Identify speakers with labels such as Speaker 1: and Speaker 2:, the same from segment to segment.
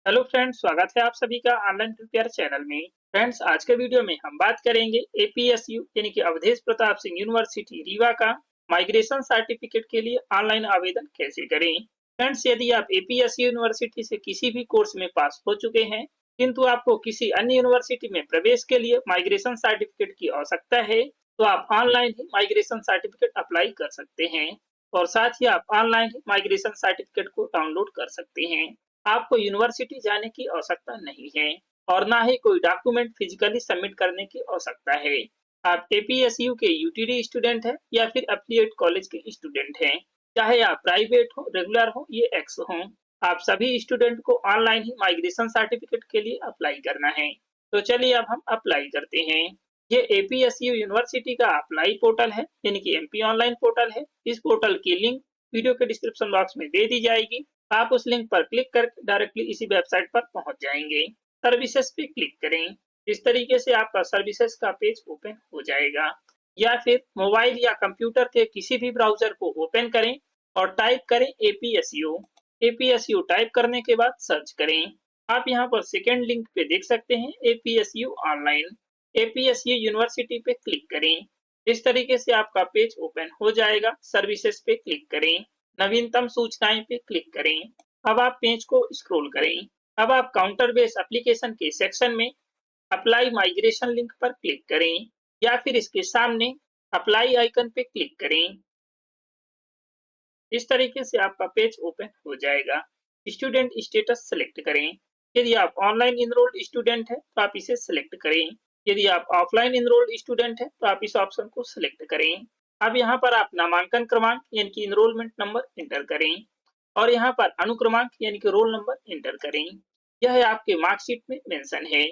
Speaker 1: Hello friends, स्वागत है आप सभी का ऑनलाइन प्रिपेयर चैनल में। फ्रेंड्स, आज के वीडियो में हम बात करेंगे एपीएसयू यानी कि अवधेश प्रताप सिंह यूनिवर्सिटी रीवा का माइग्रेशन सर्टिफिकेट के लिए ऑनलाइन आवेदन कैसे करें। फ्रेंड्स, यदि आप एपीएसयू यूनिवर्सिटी से किसी भी कोर्स में पास हो चुके हैं किंतु आपको किसी अन्य यूनिवर्सिटी में प्रवेश के लिए माइग्रेशन सर्टिफिकेट की आवश्यकता है, तो आप ऑनलाइन ही माइग्रेशन सर्टिफिकेट अप्लाई कर सकते हैं और साथ ही आप ऑनलाइन ही माइग्रेशन सर्टिफिकेट को डाउनलोड कर सकते हैं। आपको यूनिवर्सिटी जाने की आवश्यकता नहीं है और ना ही कोई डॉक्यूमेंट फिजिकली सबमिट करने की आवश्यकता है। आप एपीएसयू के यूटीडी स्टूडेंट हैं या फिर एफिलिएट कॉलेज के स्टूडेंट हैं, चाहे आप प्राइवेट हो, रेगुलर हो, ये एक्स हो, आप सभी स्टूडेंट को ऑनलाइन ही माइग्रेशन सर्टिफिकेट के लिए अप्लाई करना है। तो चलिए अब हम अप्लाई करते हैं। ये एपीएसयू यूनिवर्सिटी का अप्लाई पोर्टल है यानी कि एमपी ऑनलाइन पोर्टल है। इस पोर्टल की लिंक वीडियो के डिस्क्रिप्शन बॉक्स में दे दी जाएगी। आप उस लिंक पर क्लिक करके डायरेक्टली इसी वेबसाइट पर पहुंच जाएंगे। सर्विसेज पे क्लिक करें। इस तरीके से आपका सर्विसेज का पेज ओपन हो जाएगा। या फिर मोबाइल या कंप्यूटर के किसी भी ब्राउजर को ओपन करें और टाइप करें एपीएसयू। एपीएसयू टाइप करने के बाद सर्च करें। आप यहाँ पर सेकेंड लिंक पे देख सकते हैं एपीएसयू ऑनलाइन। एपीएसयू यूनिवर्सिटी पे क्लिक करें। इस तरीके से आपका पेज ओपन हो जाएगा। सर्विसेज पे क्लिक करें। नवीनतम सूचनाएं पे क्लिक करें। अब आप पेज को स्क्रॉल करें। अब आप काउंटर बेस एप्लीकेशन के सेक्शन में अप्लाई माइग्रेशन लिंक पर क्लिक करें या फिर इसके सामने अप्लाई आइकन पे क्लिक करें। इस तरीके से आपका पेज ओपन हो जाएगा। स्टूडेंट स्टेटस सेलेक्ट करें। यदि आप ऑनलाइन इनरोल्ड स्टूडेंट हैं तो आप इसे सेलेक्ट करें। यदि आप ऑफलाइन इनरोल्ड स्टूडेंट हैं तो आप इस ऑप्शन को सेलेक्ट करें। अब यहाँ पर आप नामांकन क्रमांक यानी कि इनरोलमेंट नंबर एंटर करें और यहाँ पर अनुक्रमांक यानी कि रोल नंबर एंटर करें। यह आपके मार्कशीट में मेंशन है,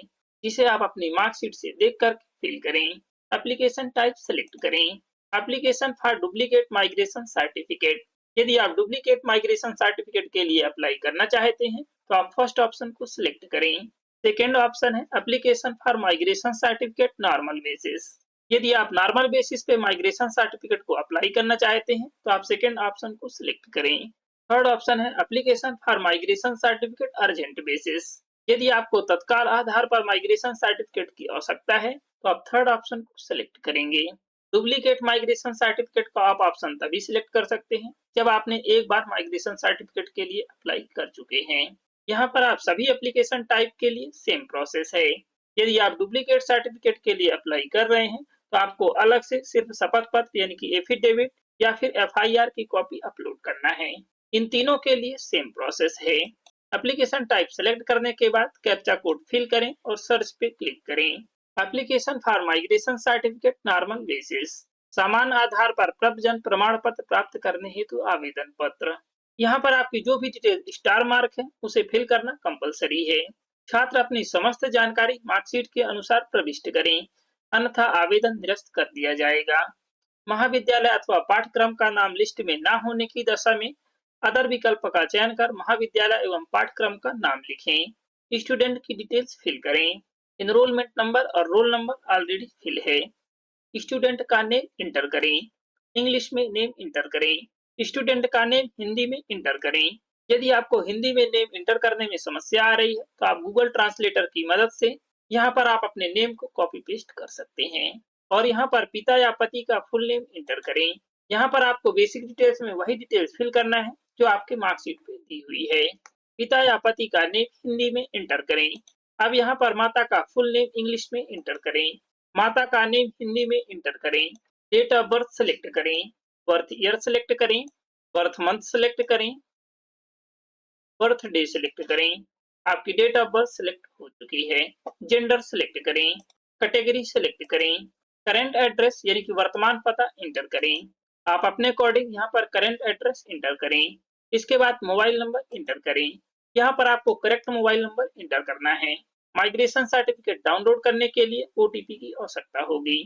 Speaker 1: जिसे आप अपनी मार्कशीट से देखकर फिल करें। एप्लीकेशन टाइप सेलेक्ट करें। Application for duplicate migration certificate. यदि आप डुप्लीकेट माइग्रेशन सर्टिफिकेट के लिए अप्लाई करना चाहते हैं तो आप फर्स्ट ऑप्शन को सिलेक्ट करें। सेकेंड ऑप्शन है application for migration certificate normal basis. यदि आप नॉर्मल बेसिस पे माइग्रेशन सर्टिफिकेट को अप्लाई करना चाहते हैं तो आप सेकेंड ऑप्शन को सिलेक्ट करें। थर्ड ऑप्शन है application for migration certificate urgent basis. यदि आपको तत्काल आधार पर माइग्रेशन सर्टिफिकेट की आवश्यकता है तो आप थर्ड ऑप्शन को सिलेक्ट करेंगे। डुप्लीकेट माइग्रेशन सर्टिफिकेट का आप ऑप्शन तभी सिलेक्ट कर सकते हैं जब आपने एक बार माइग्रेशन सर्टिफिकेट के लिए अप्लाई कर चुके हैं। यहाँ पर आप सभी एप्लीकेशन टाइप के लिए सेम प्रोसेस है। यदि आप डुप्लीकेट सर्टिफिकेट के लिए अप्लाई कर रहे हैं तो आपको अलग से सिर्फ शपथ पत्र यानी कि एफिडेविट या फिर एफआईआर की कॉपी अपलोड करना है। इन तीनों के लिए सेम प्रोसेस है। एप्लीकेशन टाइप सेलेक्ट करने के बाद कैप्चा कोड फिल करें और सर्च पे क्लिक करें। Application for migration certificate normal basis. समान आधार पर प्रपजन प्रमाण पत्र प्राप्त करने हेतु आवेदन पत्र। यहाँ पर आपकी जो भी डिटेल स्टार मार्क है उसे फिल करना कंपलसरी है। छात्र अपनी समस्त जानकारी मार्कशीट के अनुसार प्रविष्ट करें, अन्यथा आवेदन निरस्त कर दिया जाएगा। महाविद्यालय अथवा पाठ्यक्रम का नाम लिस्ट में न होने की दशा में अदर विकल्प का चयन कर महाविद्यालय एवं पाठ्यक्रम का नाम लिखें। स्टूडेंट की डिटेल्स फिल करें। एनरोलमेंट नंबर और रोल नंबर ऑलरेडी फिल है। स्टूडेंट का नेम इंटर करें। इंग्लिश में नेम इंटर करें। स्टूडेंट का नेम हिंदी में इंटर करें। यदि आपको हिंदी में नेम इंटर करने में समस्या आ रही है तो आप गूगल ट्रांसलेटर की मदद से यहाँ पर आप अपने नेम को कॉपी पेस्ट कर सकते हैं और यहाँ पर पिता या पति का फुल नेम इंटर करें। यहाँ पर आपको बेसिक डिटेल्स में वही डिटेल्स फिल करना है जो आपके मार्कशीट पे दी हुई है। पिता या पति का नेम हिंदी में इंटर करें। अब यहाँ पर माता का फुल नेम इंग्लिश में इंटर करें। माता का नेम हिंदी में इंटर करें। डेट ऑफ बर्थ सेलेक्ट करें। बर्थ ईयर सेलेक्ट करें। बर्थ मंथ सेलेक्ट करें। बर्थ डे सेलेक्ट करें। आपकी डेट ऑफ बर्थ सेलेक्ट हो चुकी है। जेंडर सेलेक्ट करें। कैटेगरी सेलेक्ट करें। करंट एड्रेस यानी कि वर्तमान पता इंटर करें। आप अपने अकॉर्डिंग यहाँ पर करंट एड्रेस इंटर करें। इसके बाद मोबाइल नंबर इंटर करें। यहाँ पर आपको करेक्ट मोबाइल नंबर इंटर करना है। माइग्रेशन सर्टिफिकेट डाउनलोड करने के लिए ओटीपी की आवश्यकता होगी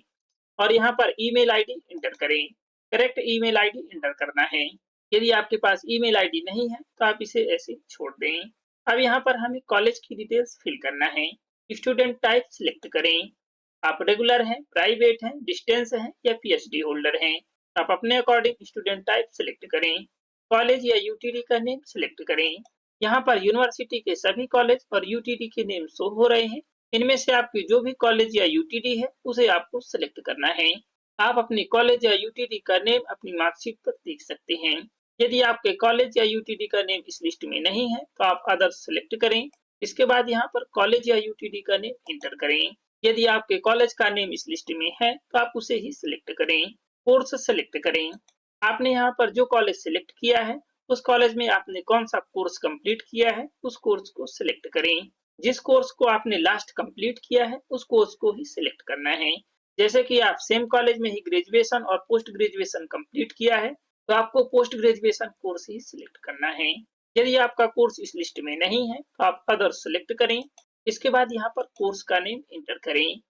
Speaker 1: और यहाँ पर ईमेल आईडी इंटर करें। करेक्ट ईमेल आईडी इंटर करना है। यदि आपके पास ईमेल आईडी नहीं है तो आप इसे ऐसे छोड़ दें। अब यहाँ पर हमें कॉलेज की डिटेल्स फिल करना है। स्टूडेंट टाइप सिलेक्ट करें। आप रेगुलर हैं, प्राइवेट हैं, डिस्टेंस हैं या पीएचडी होल्डर हैं। आप अपने अकॉर्डिंग स्टूडेंट टाइप सिलेक्ट करें। कॉलेज या यूटीडी का नेम सिलेक्ट करें। यहाँ पर यूनिवर्सिटी के सभी कॉलेज और यूटीडी के नेम शो हो रहे हैं। इनमें से आपकी जो भी कॉलेज या यूटीडी है उसे आपको सिलेक्ट करना है। आप अपनी कॉलेज या यूटीडी का नेम अपनी मार्कशीट पर देख सकते हैं। यदि आपके कॉलेज या यूटीडी का नेम इस लिस्ट में नहीं है तो आप अदर्स सिलेक्ट करें। इसके बाद यहाँ पर कॉलेज या यूटीडी का नेम इंटर करें। यदि आपके कॉलेज का नेम इस लिस्ट में है तो आप उसे ही सिलेक्ट करें। कोर्स सिलेक्ट करें। आपने यहाँ पर जो कॉलेज सिलेक्ट किया है उस कॉलेज में आपने कौन सा कोर्स कंप्लीट किया है उस कोर्स को सिलेक्ट करें। जिस कोर्स को आपने लास्ट कंप्लीट किया है उस कोर्स को ही सिलेक्ट करना है। जैसे कि आप सेम कॉलेज में ही ग्रेजुएशन और पोस्ट ग्रेजुएशन कंप्लीट किया है तो आपको पोस्ट ग्रेजुएशन कोर्स ही सिलेक्ट करना है। यदि आपका कोर्स इस लिस्ट में नहीं है तो आप अदर सिलेक्ट करें। इसके बाद यहाँ पर कोर्स का नेम इंटर करें।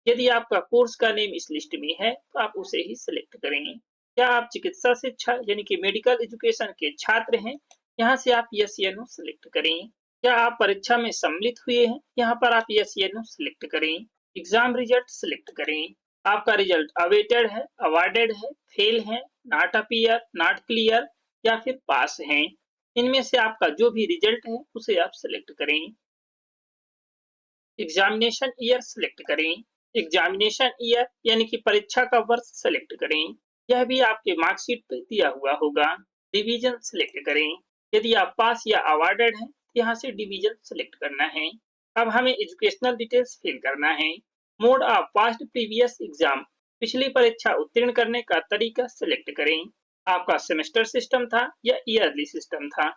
Speaker 1: यदि आपका कोर्स का नेम इस लिस्ट में है तो आप उसे ही सिलेक्ट करें। क्या आप चिकित्सा शिक्षा यानी कि मेडिकल एजुकेशन के छात्र हैं? यहाँ से आप यस या नो सिलेक्ट करें। क्या आप परीक्षा में सम्मिलित हुए हैं? यहाँ पर आप यस या नो सिलेक्ट करें। एग्जाम रिजल्ट सिलेक्ट करें। आपका रिजल्ट अवेटेड है, अवार्डेड है, फेल है, नॉट अपीयर, नॉट क्लियर या फिर पास है। इनमें से आपका जो भी रिजल्ट है उसे आप सिलेक्ट करें। एग्जामिनेशन ईयर सिलेक्ट करें। एग्जामिनेशन ईयर यानी कि परीक्षा का वर्ष सेलेक्ट करें। यह भी आपके मार्कशीट पर दिया हुआ होगा। डिवीजन सिलेक्ट करें। यदि आप पास या अवार्डेड हैं तो यहाँ से डिवीजन सिलेक्ट करना है। अब हमें एजुकेशनल डिटेल्स फिल करना है। Mode of past previous exam, पिछली परीक्षा उत्तीर्ण करने का तरीका सिलेक्ट करें। आपका सेमेस्टर सिस्टम था या ईयरली सिस्टम था,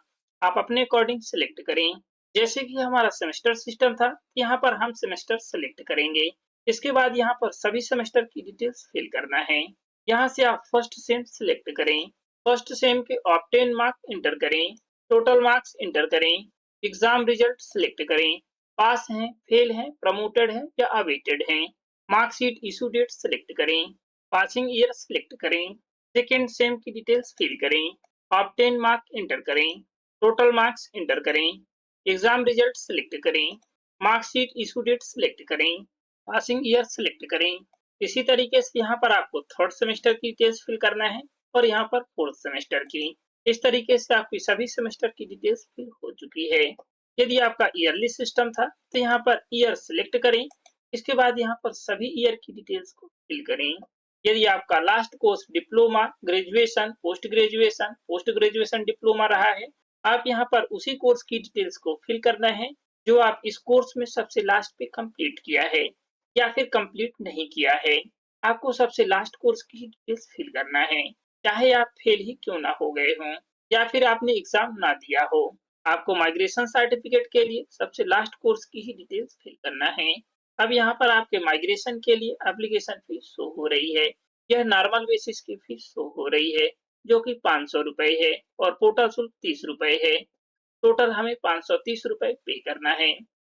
Speaker 1: आप अपने अकॉर्डिंग सिलेक्ट करें। जैसे कि हमारा सेमेस्टर सिस्टम था, यहाँ पर हम सेमेस्टर सेलेक्ट करेंगे। इसके बाद यहाँ पर सभी सेमेस्टर की डिटेल्स फिल करना है। यहाँ से आप फर्स्ट सेम सिलेक्ट करें। फर्स्ट सेम के ऑब्टेन मार्क इंटर करें। टोटल मार्क्स इंटर करें। एग्जाम रिजल्ट सिलेक्ट करें। पास हैं, फेल हैं, प्रमोटेड है या अवेटेड हैं। मार्कशीट इशू डेट सिलेक्ट करें। पासिंग ईयर सिलेक्ट करें। सेकेंड सेम की डिटेल्स फिल करें। ऑब्टेन मार्क इंटर करें। टोटल मार्क्स इंटर करें। एग्जाम रिजल्ट सिलेक्ट करें। मार्कशीट इशू डेट सिलेक्ट करें। पासिंग ईयर सिलेक्ट करें। इसी तरीके से यहाँ पर आपको थर्ड सेमेस्टर की डिटेल्स फिल करना है और यहाँ पर फोर्थ सेमेस्टर की। इस तरीके से आपकी सभी सेमेस्टर की डिटेल्स फिल हो चुकी है। यदि आपका ईयरली सिस्टम था तो यहाँ पर ईयर सिलेक्ट करें। इसके बाद यहाँ पर सभी ईयर की डिटेल्स को फिल करें। यदि आपका last course diploma, graduation, post graduation diploma रहा है, आप यहाँ पर उसी कोर्स की डिटेल्स को फिल करना है जो आप इस कोर्स में सबसे लास्ट पे कंप्लीट किया है या फिर कंप्लीट नहीं किया है। आपको सबसे लास्ट कोर्स की डिटेल्स फिल करना है, चाहे आप फेल ही क्यों ना हो गए हों या फिर आपने एग्जाम ना दिया हो। आपको माइग्रेशन सर्टिफिकेट के लिए सबसे लास्ट कोर्स की ही डिटेल्स फिल करना है। अब यहाँ पर आपके माइग्रेशन के लिए एप्लीकेशन फीस शो हो रही है। यह नॉर्मल बेसिस की फीस शो हो रही है जो कि 500 रुपए है और पोर्टल शुल्क 30 रुपए है। टोटल हमें 530 रुपए पे करना है।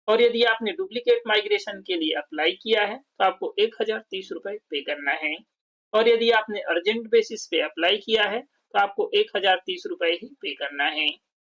Speaker 1: और यदि आपने डुप्लीकेट माइग्रेशन के लिए अप्लाई किया है तो आपको 1030 रुपए पे करना है। और यदि आपने अर्जेंट बेसिस पे अप्लाई किया है तो आपको 1030 रुपए ही पे करना है।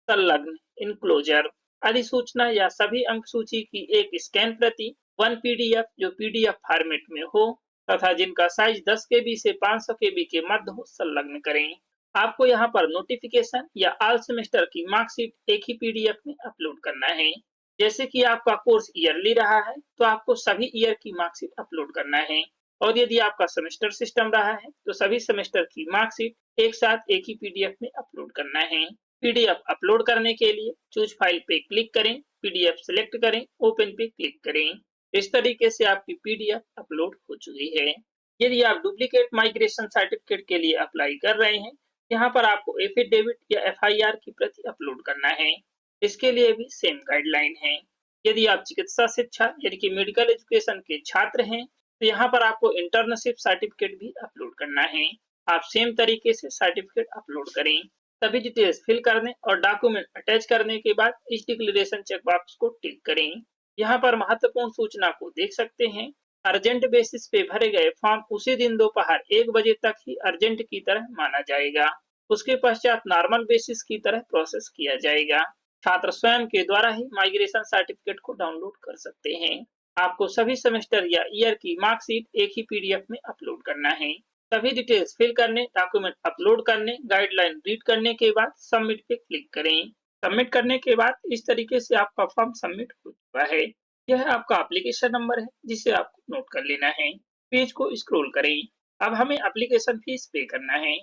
Speaker 1: संलग्न इनक्लोजर, अधिसूचना या सभी अंक सूची की एक स्कैन प्रति, 1 पीडीएफ जो पीडीएफ फॉर्मेट में हो तथा जिनका साइज 10 केबी से 500 केबी के मध्य हो, संलग्न करें। आपको यहाँ पर नोटिफिकेशन या ऑल सेमेस्टर की मार्कशीट एक ही पीडीएफ में अपलोड करना है। जैसे कि आपका कोर्स ईयरली रहा है तो आपको सभी ईयर की मार्कशीट अपलोड करना है और यदि आपका सेमेस्टर सिस्टम रहा है तो सभी सेमेस्टर की मार्कशीट एक साथ एक ही पीडीएफ में अपलोड करना है। पीडीएफ अपलोड करने के लिए चूज फाइल पे क्लिक करें, पीडीएफ सिलेक्ट करें, ओपन पे क्लिक करें। इस तरीके से आपकी पीडीएफ अपलोड हो चुकी है। यदि आप डुप्लीकेट माइग्रेशन सर्टिफिकेट के लिए अप्लाई कर रहे हैं, यहाँ पर आपको एफिडेविट या एफआईआर की प्रति अपलोड करना है। इसके लिए भी सेम गाइडलाइन है। यदि आप चिकित्सा शिक्षा यानी कि मेडिकल एजुकेशन के छात्र हैं तो यहाँ पर आपको इंटर्नशिप सर्टिफिकेट भी अपलोड करना है। आप सेम तरीके से सर्टिफिकेट अपलोड करें। सभी डिटेल्स फिल करने और डॉक्यूमेंट अटैच करने के बाद इस डिक्लेरेशन चेक बॉक्स को टिक करें। यहाँ पर महत्वपूर्ण सूचना को देख सकते हैं। अर्जेंट बेसिस पे भरे गए फॉर्म उसी दिन दोपहर 1 बजे तक ही अर्जेंट की तरह माना जाएगा। उसके पश्चात नॉर्मल बेसिस की तरह प्रोसेस किया जाएगा। छात्र स्वयं के द्वारा ही माइग्रेशन सर्टिफिकेट को डाउनलोड कर सकते हैं। आपको सभी सेमेस्टर या ईयर की मार्कशीट एक ही पीडीएफ में अपलोड करना है। सभी डिटेल्स फिल करने, डॉक्यूमेंट अपलोड करने, गाइडलाइन रीड करने के बाद सबमिट पे क्लिक करें। सबमिट करने के बाद इस तरीके से आपका फॉर्म सबमिट हो चुका है। यह आपका एप्लीकेशन नंबर है जिसे आपको नोट कर लेना है। पेज को स्क्रॉल करें। अब हमें एप्लीकेशन फीस पे करना है।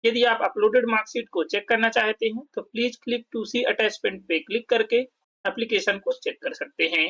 Speaker 1: यदि आप अपलोडेड मार्कशीट को चेक करना चाहते हैं तो please click to see attachment पे क्लिक करके एप्लीकेशन को चेक कर सकते हैं।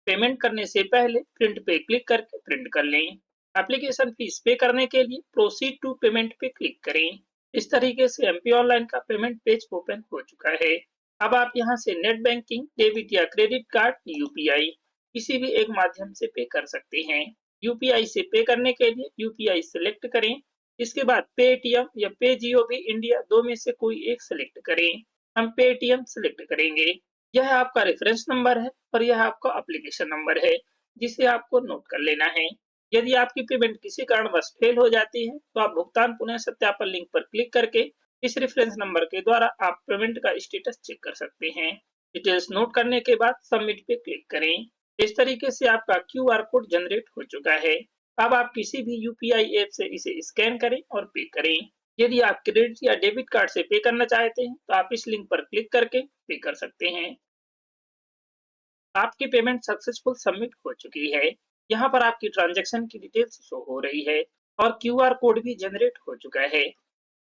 Speaker 1: पेमेंट करने से पहले प्रिंट पे क्लिक करके प्रिंट कर लें। एप्लीकेशन फीस पे करने के लिए प्रोसीड टू पेमेंट पे क्लिक करें। इस तरीके से एमपी ऑनलाइन का पेमेंट पेज ओपन हो चुका है। अब आप यहां से नेट बैंकिंग, डेबिट या क्रेडिट कार्ड, यूपीआई किसी भी एक माध्यम से पे कर सकते हैं। यूपीआई से पे करने के लिए यूपीआई सिलेक्ट करें। इसके बाद पेटीएम या पे जियो भी इंडिया दो में से कोई एक सिलेक्ट करें। हम पेटीएम सिलेक्ट करेंगे। यह आपका रेफरेंस नंबर है और यह आपका एप्लीकेशन नंबर है जिसे आपको नोट कर लेना है। यदि आपकी पेमेंट किसी कारणवश फेल हो जाती है तो आप भुगतान पुनः सत्यापन लिंक पर क्लिक करके इस रेफरेंस नंबर के द्वारा आप पेमेंट का स्टेटस चेक कर सकते हैं। डिटेल्स नोट करने के बाद सबमिट पे क्लिक करें। इस तरीके से आपका क्यूआर कोड जनरेट हो चुका है। अब आप किसी भी यूपीआई ऐप से इसे स्कैन करें और पे करें। यदि आप क्रेडिट या डेबिट कार्ड से पे करना चाहते हैं तो आप इस लिंक पर क्लिक करके पे कर सकते हैं। आपकी पेमेंट सक्सेसफुल सबमिट हो चुकी है। यहाँ पर आपकी ट्रांजैक्शन की डिटेल्स शो हो रही है और क्यूआर कोड भी जनरेट हो चुका है।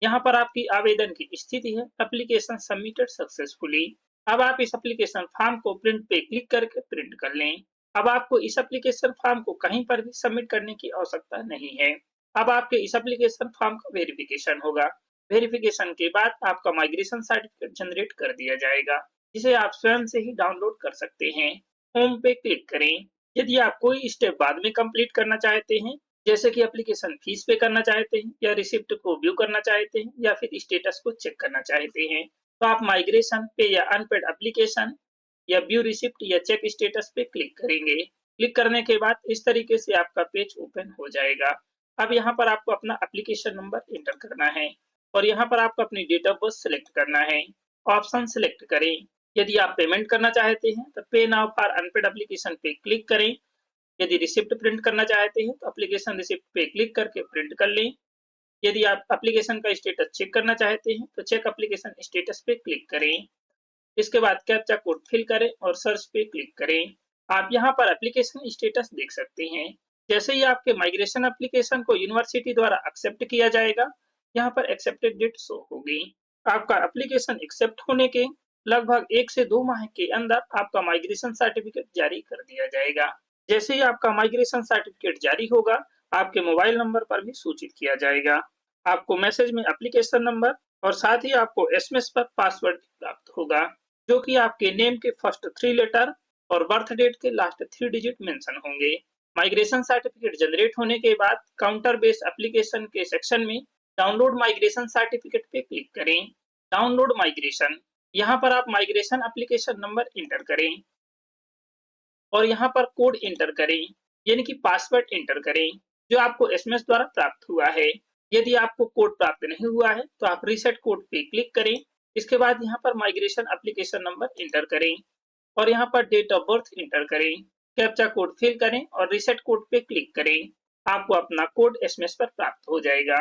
Speaker 1: यहाँ पर आपकी आवेदन की स्थिति है एप्लीकेशन सबमिटेड सक्सेसफुली। अब आप इस एप्लीकेशन फॉर्म को प्रिंट पे क्लिक करके प्रिंट कर लें। अब आपको इस एप्लीकेशन फॉर्म को कहीं पर भी सबमिट करने की आवश्यकता नहीं है। अब आपके इस एप्लीकेशन फॉर्म का वेरिफिकेशन होगा। वेरिफिकेशन के बाद आपका माइग्रेशन सर्टिफिकेट जनरेट कर दिया जाएगा जिसे आप स्वयं से ही डाउनलोड कर सकते हैं। होम पे क्लिक करें। यदि आप कोई स्टेप बाद में कंप्लीट करना चाहते हैं, जैसे कि एप्लीकेशन फीस पे करना चाहते हैं या रिसिप्ट को व्यू करना चाहते हैं या फिर स्टेटस को चेक करना चाहते हैं, तो आप माइग्रेशन पे या अनपेड एप्लीकेशन या व्यू रिसिप्ट या चेक स्टेटस पे क्लिक करेंगे। क्लिक करने के बाद इस तरीके से आपका पेज ओपन हो जाएगा। अब यहाँ पर आपको अपना एप्लीकेशन नंबर एंटर करना है और यहाँ पर आपको अपनी डेट ऑफ बर्थ सेलेक्ट करना है। ऑप्शन सेलेक्ट करें। यदि आप पेमेंट करना चाहते हैं तो पे नाउ फॉर अनपेड एप्लीकेशन पे क्लिक करें। यदि रिसिप्ट प्रिंट करना चाहते हैं तो एप्लीकेशन रिसिप्ट पे क्लिक करके प्रिंट कर लें। यदि आप एप्लीकेशन का स्टेटस चेक करना चाहते हैं तो चेक एप्लीकेशन स्टेटस पे क्लिक करें। इसके बाद कैप्चा कोड फिल करें और सर्च पे क्लिक करें। आप यहाँ पर एप्लीकेशन स्टेटस देख सकते हैं। जैसे ही आपके माइग्रेशन एप्लीकेशन को यूनिवर्सिटी द्वारा एक्सेप्ट किया जाएगा, यहाँ पर एक्सेप्टेड डेट शो होगी। आपका एप्लीकेशन एक्सेप्ट होने के लगभग 1 से 2 माह के अंदर आपका माइग्रेशन सर्टिफिकेट जारी कर दिया जाएगा। जैसे ही आपका माइग्रेशन सर्टिफिकेट जारी होगा, आपके मोबाइल नंबर पर भी सूचित किया जाएगा। आपको मैसेज में एप्लीकेशन नंबर और साथ ही आपको एसएमएस पर पासवर्ड प्राप्त होगा, जो कि आपके नेम के फर्स्ट 3 लेटर और बर्थ डेट के लास्ट 3 डिजिट मेंशन होंगे। माइग्रेशन सर्टिफिकेट जनरेट होने के बाद काउंटर बेस एप्लीकेशन के सेक्शन में डाउनलोड माइग्रेशन सर्टिफिकेट पे क्लिक करें। डाउनलोड माइग्रेशन, यहाँ पर आप माइग्रेशन एप्लीकेशन नंबर एंटर करें और यहाँ पर कोड एंटर करें, यानी कि पासवर्ड एंटर करें जो आपको एसएमएस द्वारा प्राप्त हुआ है। यदि आपको कोड प्राप्त नहीं हुआ है तो आप रीसेट कोड पे क्लिक करें। इसके बाद यहाँ पर माइग्रेशन एप्लीकेशन नंबर एंटर करें और यहाँ पर डेट ऑफ बर्थ एंटर करें। कैप्चा कोड फिल करें और रीसेट कोड पे क्लिक करें। आपको अपना कोड एसएमएस पर प्राप्त हो जाएगा।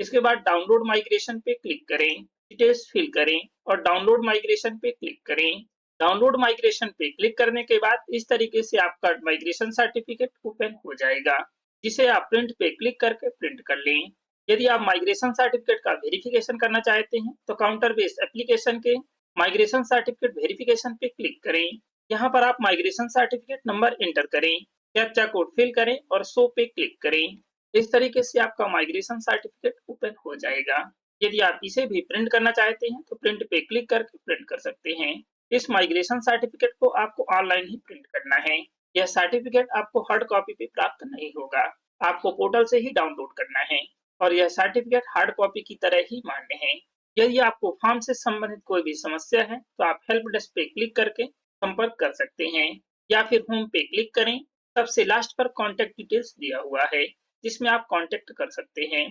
Speaker 1: इसके बाद डाउनलोड माइग्रेशन पे क्लिक करें, डिटेल्स फिल करें और डाउनलोड माइग्रेशन पे क्लिक करें। डाउनलोड माइग्रेशन पे क्लिक करने के बाद इस तरीके से आपका माइग्रेशन सर्टिफिकेट ओपन हो जाएगा, जिसे आप प्रिंट पे क्लिक करके प्रिंट कर लें। यदि आप माइग्रेशन सर्टिफिकेट का वेरिफिकेशन करना चाहते हैं तो काउंटर बेस एप्लीकेशन के माइग्रेशन सर्टिफिकेट वेरिफिकेशन पे क्लिक करें। यहाँ पर आप माइग्रेशन सर्टिफिकेट नंबर एंटर करें, कैप्चा कोड फिल करें और शो पे क्लिक करें। इस तरीके से आपका माइग्रेशन सर्टिफिकेट ओपन हो जाएगा। यदि आप इसे भी प्रिंट करना चाहते हैं तो प्रिंट पे क्लिक करके प्रिंट कर सकते हैं। इस माइग्रेशन सर्टिफिकेट को आपको ऑनलाइन ही प्रिंट करना है। यह सर्टिफिकेट आपको हार्ड कॉपी पे प्राप्त नहीं होगा, आपको पोर्टल से ही डाउनलोड करना है और यह सर्टिफिकेट हार्ड कॉपी की तरह ही मान्य है। यदि आपको फॉर्म से संबंधित कोई भी समस्या है तो आप हेल्प डेस्क पे क्लिक करके संपर्क कर सकते हैं या फिर होम पे क्लिक करें। सबसे लास्ट पर कॉन्टेक्ट डिटेल्स दिया हुआ है जिसमें आप कॉन्टेक्ट कर सकते हैं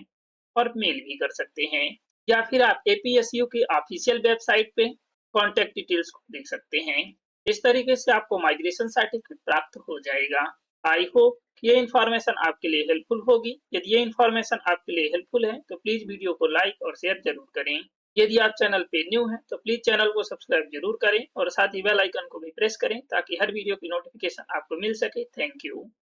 Speaker 1: और मेल भी कर सकते हैं या फिर आप एपीएसयू की ऑफिशियल वेबसाइट पे कॉन्टेक्ट डिटेल्स को देख सकते हैं। इस तरीके से आपको माइग्रेशन सर्टिफिकेट प्राप्त हो जाएगा। आई होप ये इन्फॉर्मेशन आपके लिए हेल्पफुल होगी। यदि ये इन्फॉर्मेशन आपके लिए हेल्पफुल है तो प्लीज वीडियो को लाइक और शेयर जरूर करें। यदि आप चैनल पे न्यू हैं तो प्लीज चैनल को सब्सक्राइब जरूर करें और साथ ही बेल आइकन को भी प्रेस करें ताकि हर वीडियो की नोटिफिकेशन आपको मिल सके। Thank you.